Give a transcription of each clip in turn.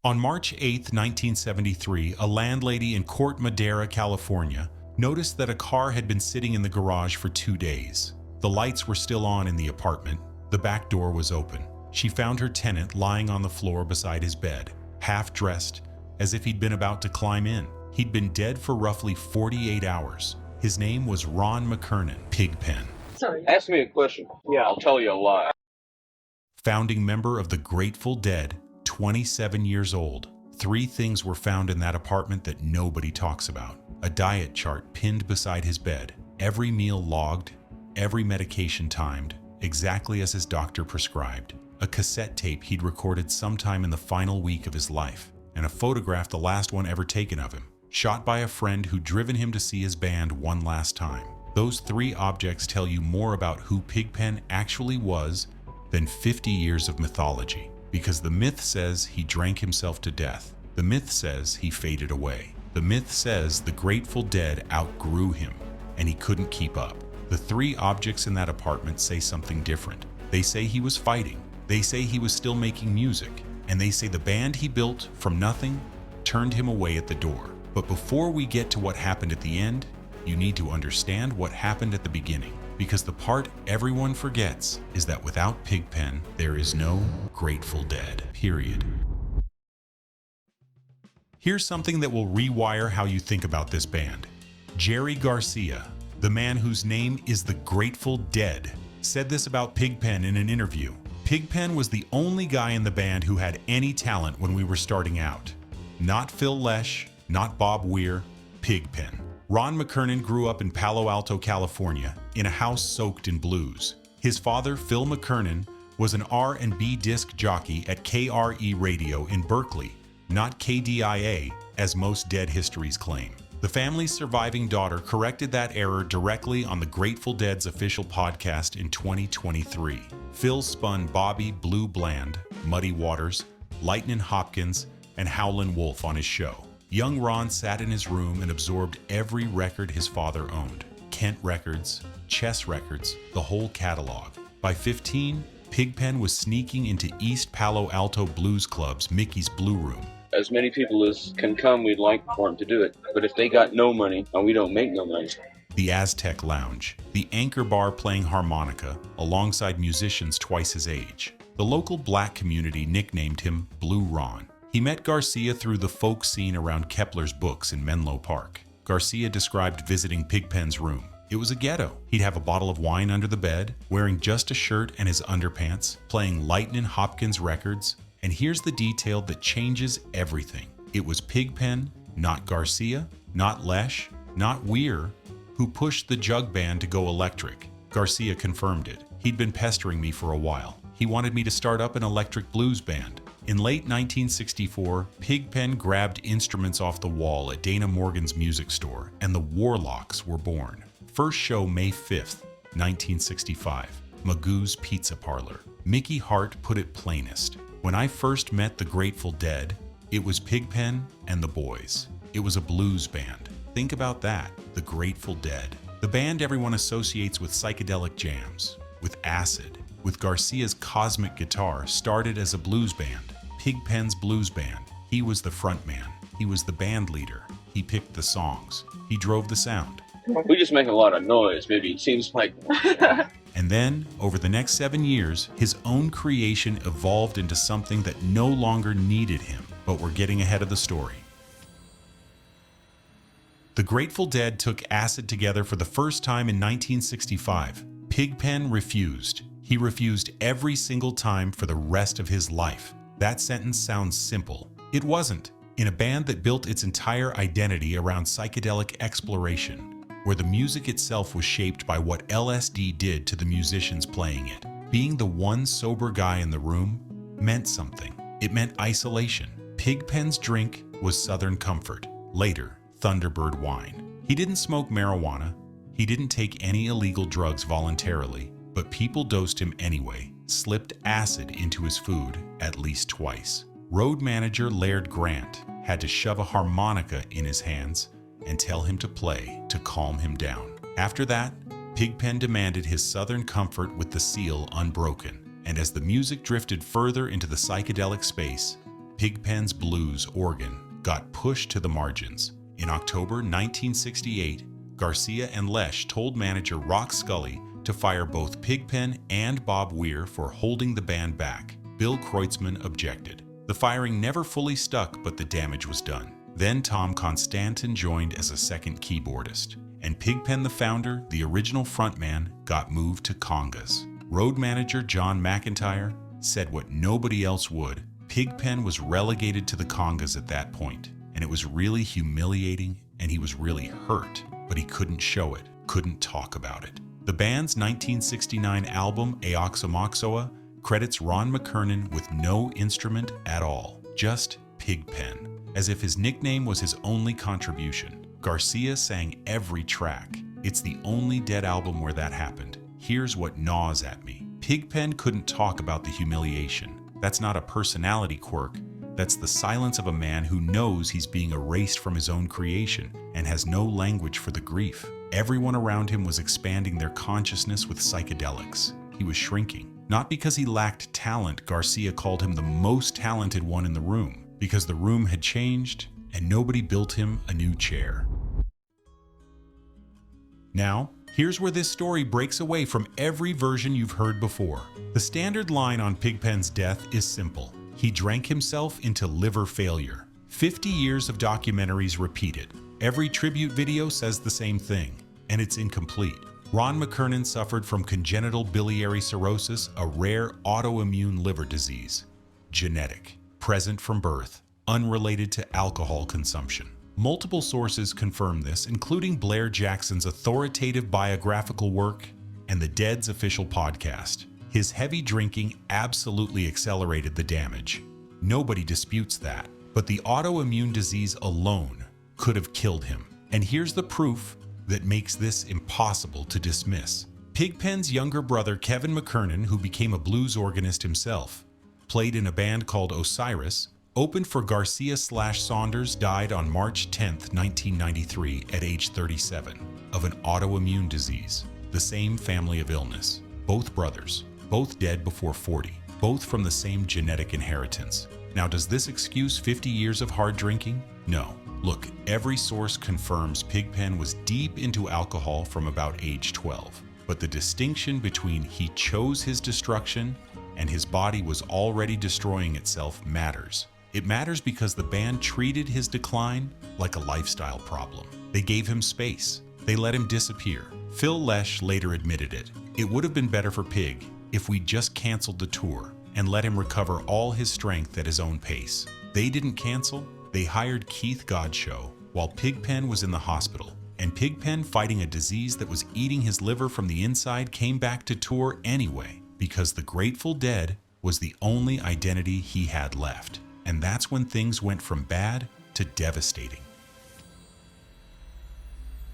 On March 8, 1973, a landlady in Corte Madera, California, noticed that a car had been sitting in the garage for 2 days. The lights were still on in the apartment. The back door was open. She found her tenant lying on the floor beside his bed, half dressed, as if he'd been about to climb in. He'd been dead for roughly 48 hours. His name was Ron McKernan, Pigpen. Sorry. Ask me a question. Yeah, I'll tell you a lie. Founding member of the Grateful Dead, 27 years old. 3 things were found in that apartment that nobody talks about. A diet chart pinned beside his bed, every meal logged, every medication timed, exactly as his doctor prescribed. A cassette tape he'd recorded sometime in the final week of his life, and a photograph, the last one ever taken of him, shot by a friend who'd driven him to see his band one last time. Those 3 objects tell you more about who Pigpen actually was than 50 years of mythology, because the myth says he drank himself to death. The myth says he faded away. The myth says the Grateful Dead outgrew him, and he couldn't keep up. The 3 objects in that apartment say something different. They say he was fighting. They say he was still making music. And they say the band he built from nothing turned him away at the door. But before we get to what happened at the end, you need to understand what happened at the beginning. Because the part everyone forgets is that without Pigpen, there is no Grateful Dead, period. Here's something that will rewire how you think about this band. Jerry Garcia, the man whose name is the Grateful Dead, said this about Pigpen in an interview. Pigpen was the only guy in the band who had any talent when we were starting out. Not Phil Lesh, not Bob Weir, Pigpen. Ron McKernan grew up in Palo Alto, California, in a house soaked in blues. His father, Phil McKernan, was an R&B disc jockey at KRE Radio in Berkeley, not KDIA, as most Dead histories claim. The family's surviving daughter corrected that error directly on the Grateful Dead's official podcast in 2023. Phil spun Bobby Blue Bland, Muddy Waters, Lightnin' Hopkins, and Howlin' Wolf on his show. Young Ron sat in his room and absorbed every record his father owned. Kent Records, Chess Records, the whole catalog. By 15, Pigpen was sneaking into East Palo Alto blues club's Mickey's Blue Room. As many people as can come, we'd like for them to do it. But if they got no money, and we don't make no money. The Aztec Lounge, the anchor bar playing harmonica alongside musicians twice his age. The local black community nicknamed him Blue Ron. He met Garcia through the folk scene around Kepler's Books in Menlo Park. Garcia described visiting Pigpen's room. It was a ghetto. He'd have a bottle of wine under the bed, wearing just a shirt and his underpants, playing Lightnin' Hopkins records. And here's the detail that changes everything. It was Pigpen, not Garcia, not Lesh, not Weir, who pushed the jug band to go electric. Garcia confirmed it. He'd been pestering me for a while. He wanted me to start up an electric blues band. In late 1964, Pigpen grabbed instruments off the wall at Dana Morgan's music store, and the Warlocks were born. First show May 5th, 1965, Magoo's Pizza Parlor. Mickey Hart put it plainest. When I first met the Grateful Dead, it was Pigpen and the boys. It was a blues band. Think about that, the Grateful Dead. The band everyone associates with psychedelic jams, with acid, with Garcia's cosmic guitar, started as a blues band. Pigpen's blues band. He was the frontman. He was the band leader. He picked the songs. He drove the sound. We just make a lot of noise, maybe it seems like. And then, over the next 7 years, his own creation evolved into something that no longer needed him. But we're getting ahead of the story. The Grateful Dead took acid together for the first time in 1965. Pigpen refused. He refused every single time for the rest of his life. That sentence sounds simple. It wasn't. In a band that built its entire identity around psychedelic exploration, where the music itself was shaped by what LSD did to the musicians playing it. Being the one sober guy in the room meant something. It meant isolation. Pigpen's drink was Southern Comfort, later Thunderbird wine. He didn't smoke marijuana. He didn't take any illegal drugs voluntarily, but people dosed him anyway, slipped acid into his food at least twice. Road manager Laird Grant had to shove a harmonica in his hands and tell him to play to calm him down. After that, Pigpen demanded his Southern Comfort with the seal unbroken, and as the music drifted further into the psychedelic space, Pigpen's blues organ got pushed to the margins. In October 1968, Garcia and Lesh told manager Rock Scully to fire both Pigpen and Bob Weir for holding the band back. Bill Kreutzmann objected. The firing never fully stuck, but the damage was done. Then Tom Constantin joined as a second keyboardist, and Pigpen, the founder, the original frontman, got moved to congas. Road manager John McIntyre said what nobody else would. Pigpen was relegated to the congas at that point, and it was really humiliating, and he was really hurt, but he couldn't show it, couldn't talk about it. The band's 1969 album, Aoxomoxoa, credits Ron McKernan with no instrument at all, just Pigpen, as if his nickname was his only contribution. Garcia sang every track. It's the only Dead album where that happened. Here's what gnaws at me. Pigpen couldn't talk about the humiliation. That's not a personality quirk. That's the silence of a man who knows he's being erased from his own creation and has no language for the grief. Everyone around him was expanding their consciousness with psychedelics. He was shrinking. Not because he lacked talent, Garcia called him the most talented one in the room, because the room had changed and nobody built him a new chair. Now, here's where this story breaks away from every version you've heard before. The standard line on Pigpen's death is simple. He drank himself into liver failure. 50 years of documentaries repeat it. Every tribute video says the same thing, and it's incomplete. Ron McKernan suffered from congenital biliary cirrhosis, a rare autoimmune liver disease. Genetic, present from birth, unrelated to alcohol consumption. Multiple sources confirm this, including Blair Jackson's authoritative biographical work and the Dead's official podcast. His heavy drinking absolutely accelerated the damage. Nobody disputes that. But the autoimmune disease alone could have killed him. And here's the proof that makes this impossible to dismiss. Pigpen's younger brother, Kevin McKernan, who became a blues organist himself, played in a band called Osiris, opened for Garcia/Saunders, died on March 10, 1993, at age 37, of an autoimmune disease, the same family of illness. Both brothers, both dead before 40, both from the same genetic inheritance. Now, does this excuse 50 years of hard drinking? No. Look, every source confirms Pigpen was deep into alcohol from about age 12. But the distinction between he chose his destruction and his body was already destroying itself matters. It matters because the band treated his decline like a lifestyle problem. They gave him space. They let him disappear. Phil Lesh later admitted it. It would have been better for Pig if we just canceled the tour and let him recover all his strength at his own pace. They didn't cancel. They hired Keith Godchaux while Pigpen was in the hospital. And Pigpen, fighting a disease that was eating his liver from the inside, came back to tour anyway because the Grateful Dead was the only identity he had left. And that's when things went from bad to devastating.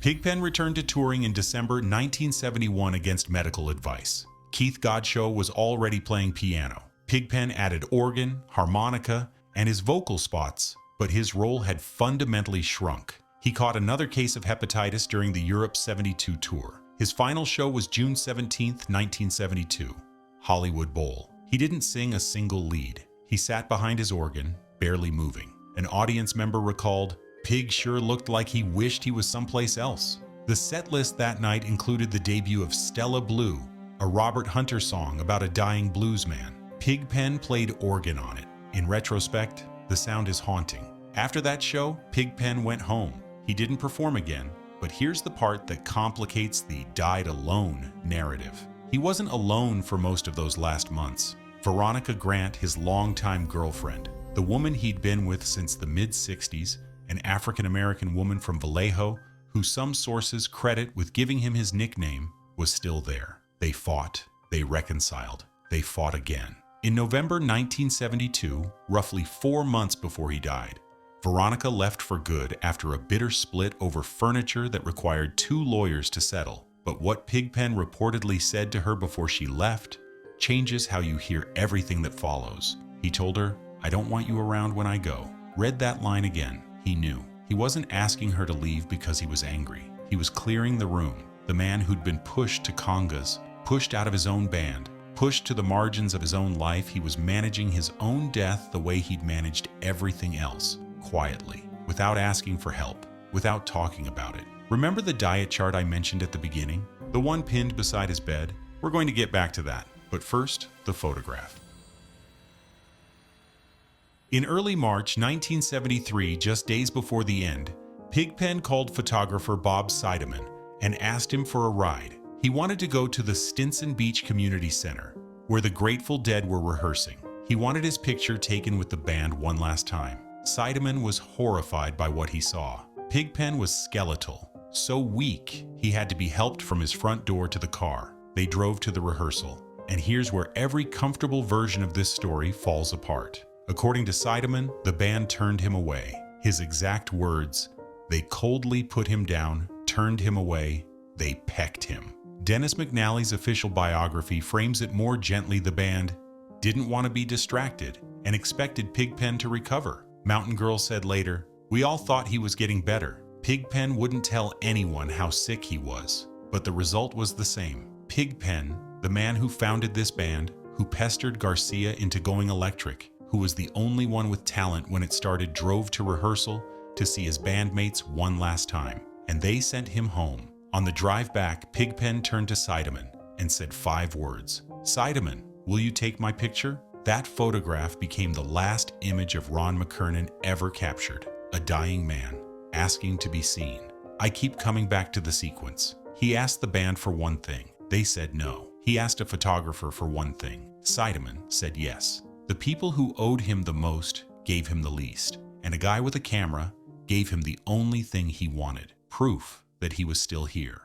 Pigpen returned to touring in December 1971 against medical advice. Keith Godchaux was already playing piano. Pigpen added organ, harmonica, and his vocal spots, but his role had fundamentally shrunk. He caught another case of hepatitis during the Europe 72 tour. His final show was June 17, 1972, Hollywood Bowl. He didn't sing a single lead. He sat behind his organ, barely moving. An audience member recalled, "Pig sure looked like he wished he was someplace else." The set list that night included the debut of Stella Blue, a Robert Hunter song about a dying blues man. Pigpen played organ on it. In retrospect, the sound is haunting. After that show, Pigpen went home. He didn't perform again, but here's the part that complicates the died alone narrative. He wasn't alone for most of those last months. Veronica Grant, his longtime girlfriend, the woman he'd been with since the mid-60s, an African-American woman from Vallejo, who some sources credit with giving him his nickname, was still there. They fought, they reconciled, they fought again. In November 1972, roughly 4 months before he died, Veronica left for good after a bitter split over furniture that required 2 lawyers to settle. But what Pigpen reportedly said to her before she left changes how you hear everything that follows. He told her, "I don't want you around when I go." Read that line again. He knew. He wasn't asking her to leave because he was angry. He was clearing the room. The man who'd been pushed to congas, pushed out of his own band, Pushed to the margins of his own life, he was managing his own death the way he'd managed everything else, quietly, without asking for help, without talking about it. Remember the diet chart I mentioned at the beginning? The one pinned beside his bed? We're going to get back to that, but first, the photograph. In early March 1973, just days before the end, Pigpen called photographer Bob Seidemann and asked him for a ride. He wanted to go to the Stinson Beach Community Center, where the Grateful Dead were rehearsing. He wanted his picture taken with the band one last time. Seidemann was horrified by what he saw. Pigpen was skeletal, so weak he had to be helped from his front door to the car. They drove to the rehearsal, and here's where every comfortable version of this story falls apart. According to Seidemann, the band turned him away. His exact words, "They coldly put him down, turned him away, they pecked him." Dennis McNally's official biography frames it more gently. The band didn't want to be distracted and expected Pigpen to recover. Mountain Girl said later, "We all thought he was getting better. Pigpen wouldn't tell anyone how sick he was, but the result was the same." Pigpen, the man who founded this band, who pestered Garcia into going electric, who was the only one with talent when it started, drove to rehearsal to see his bandmates one last time, and they sent him home. On the drive back, Pigpen turned to Seidemann and said 5 words. "Seidemann, will you take my picture?" That photograph became the last image of Ron McKernan ever captured, a dying man, asking to be seen. I keep coming back to the sequence. He asked the band for one thing. They said no. He asked a photographer for one thing. Seidemann said yes. The people who owed him the most gave him the least, and a guy with a camera gave him the only thing he wanted, proof that he was still here.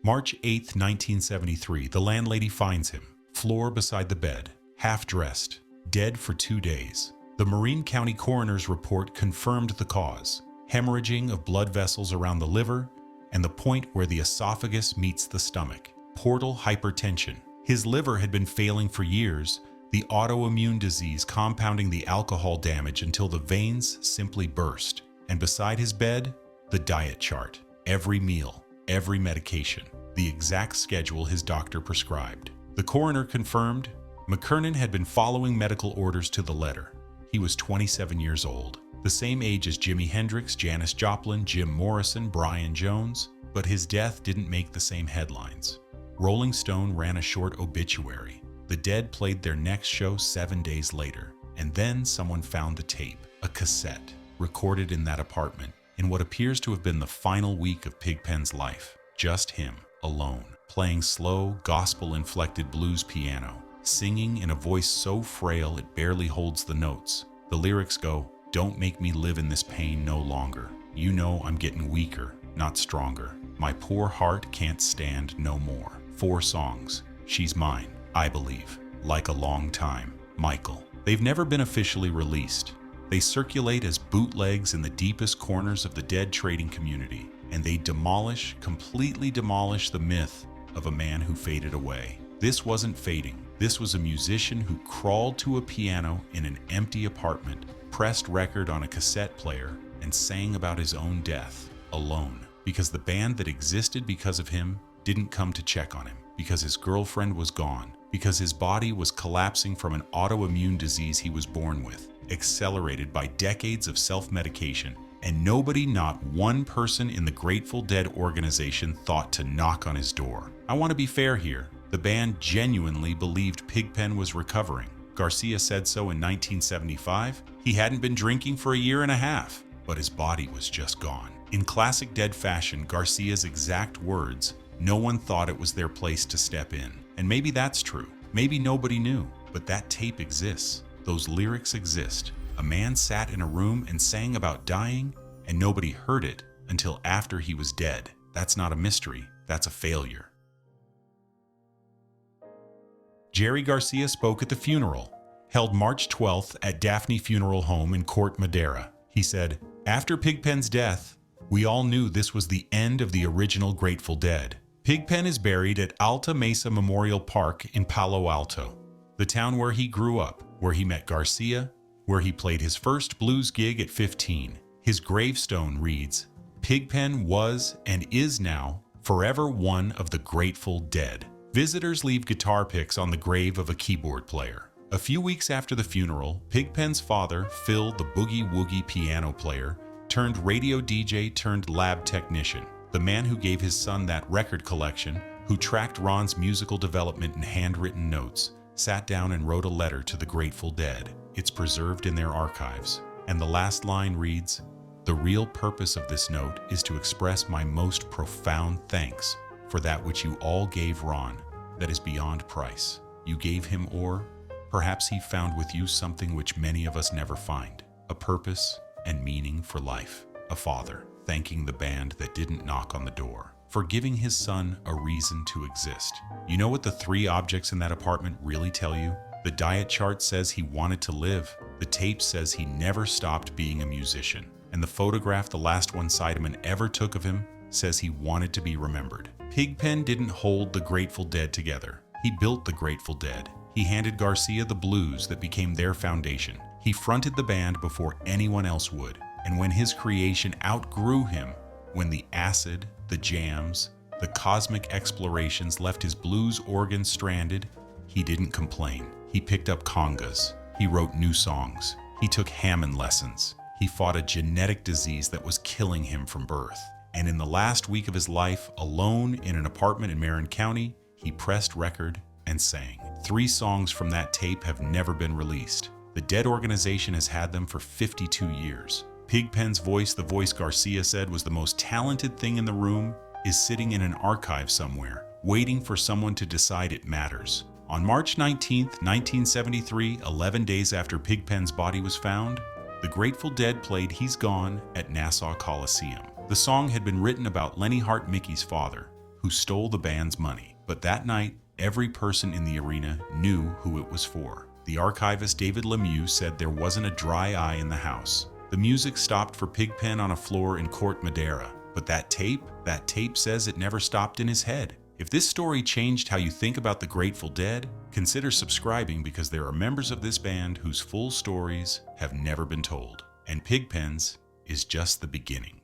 March 8, 1973, the landlady finds him, floor beside the bed, half-dressed, dead for 2 days. The Marin County coroner's report confirmed the cause, hemorrhaging of blood vessels around the liver and the point where the esophagus meets the stomach, portal hypertension. His liver had been failing for years, the autoimmune disease compounding the alcohol damage until the veins simply burst. And beside his bed, the diet chart. Every meal, every medication, the exact schedule his doctor prescribed. The coroner confirmed McKernan had been following medical orders to the letter. He was 27 years old, the same age as Jimi Hendrix, Janis Joplin, Jim Morrison, Brian Jones, but his death didn't make the same headlines. Rolling Stone ran a short obituary. The Dead played their next show 7 days later, and then someone found the tape, a cassette, recorded in that apartment, in what appears to have been the final week of Pigpen's life. Just him, alone, playing slow, gospel-inflected blues piano, singing in a voice so frail it barely holds the notes. The lyrics go, "Don't make me live in this pain no longer. You know I'm getting weaker, not stronger. My poor heart can't stand no more." 4 songs. She's Mine, I Believe, Like a Long Time, Michael. They've never been officially released. They circulate as bootlegs in the deepest corners of the Dead trading community, and they completely demolish the myth of a man who faded away. This wasn't fading. This was a musician who crawled to a piano in an empty apartment, pressed record on a cassette player, and sang about his own death, alone, because the band that existed because of him didn't come to check on him, because his girlfriend was gone, because his body was collapsing from an autoimmune disease he was born with, accelerated by decades of self-medication, and nobody, not one person in the Grateful Dead organization, thought to knock on his door. I want to be fair here. The band genuinely believed Pigpen was recovering. Garcia said so in 1975. He hadn't been drinking for a year and a half, but his body was just gone. In classic Dead fashion, Garcia's exact words, "No one thought it was their place to step in." And maybe that's true. Maybe nobody knew, but that tape exists. Those lyrics exist. A man sat in a room and sang about dying, and nobody heard it until after he was dead. That's not a mystery. That's a failure. Jerry Garcia spoke at the funeral, held March 12th at Daphne Funeral Home in Court Madera. He said, "After Pigpen's death, we all knew this was the end of the original Grateful Dead. Pigpen is buried at Alta Mesa Memorial Park in Palo Alto, the town where he grew up, where he met Garcia, where he played his first blues gig at 15. His gravestone reads, 'Pigpen was and is now forever one of the Grateful Dead. Visitors leave guitar picks on the grave of a keyboard player. A few weeks after the funeral, Pigpen's father, Phil the boogie-woogie piano player, turned radio DJ turned lab technician, the man who gave his son that record collection, who tracked Ron's musical development in handwritten notes, sat down and wrote a letter to the Grateful Dead. It's preserved in their archives. And the last line reads, "The real purpose of this note is to express my most profound thanks for that which you all gave Ron, that is beyond price. You gave him, or perhaps he found with you something which many of us never find, a purpose and meaning for life. A father thanking the band that didn't knock on the door, for giving his son a reason to exist." You know what the 3 objects in that apartment really tell you? The diet chart says he wanted to live, the tape says he never stopped being a musician, and the photograph the last one Sideman ever took of him says he wanted to be remembered. Pigpen didn't hold the Grateful Dead together. He built the Grateful Dead. He handed Garcia the blues that became their foundation. He fronted the band before anyone else would, and when his creation outgrew him, when the acid, the jams, the cosmic explorations left his blues organ stranded, he didn't complain. He picked up congas. He wrote new songs. He took Hammond lessons. He fought a genetic disease that was killing him from birth. And in the last week of his life, alone in an apartment in Marin County, he pressed record and sang. 3 songs from that tape have never been released. The Dead organization has had them for 52 years. Pigpen's voice, the voice Garcia said was the most talented thing in the room, is sitting in an archive somewhere, waiting for someone to decide it matters. On March 19, 1973, 11 days after Pigpen's body was found, the Grateful Dead played He's Gone at Nassau Coliseum. The song had been written about Lenny Hart Mickey's father, who stole the band's money. But that night, every person in the arena knew who it was for. The archivist David Lemieux said there wasn't a dry eye in the house. The music stopped for Pigpen on a floor in Court Madera. But that tape says it never stopped in his head. If this story changed how you think about the Grateful Dead, consider subscribing, because there are members of this band whose full stories have never been told. And Pigpen's is just the beginning.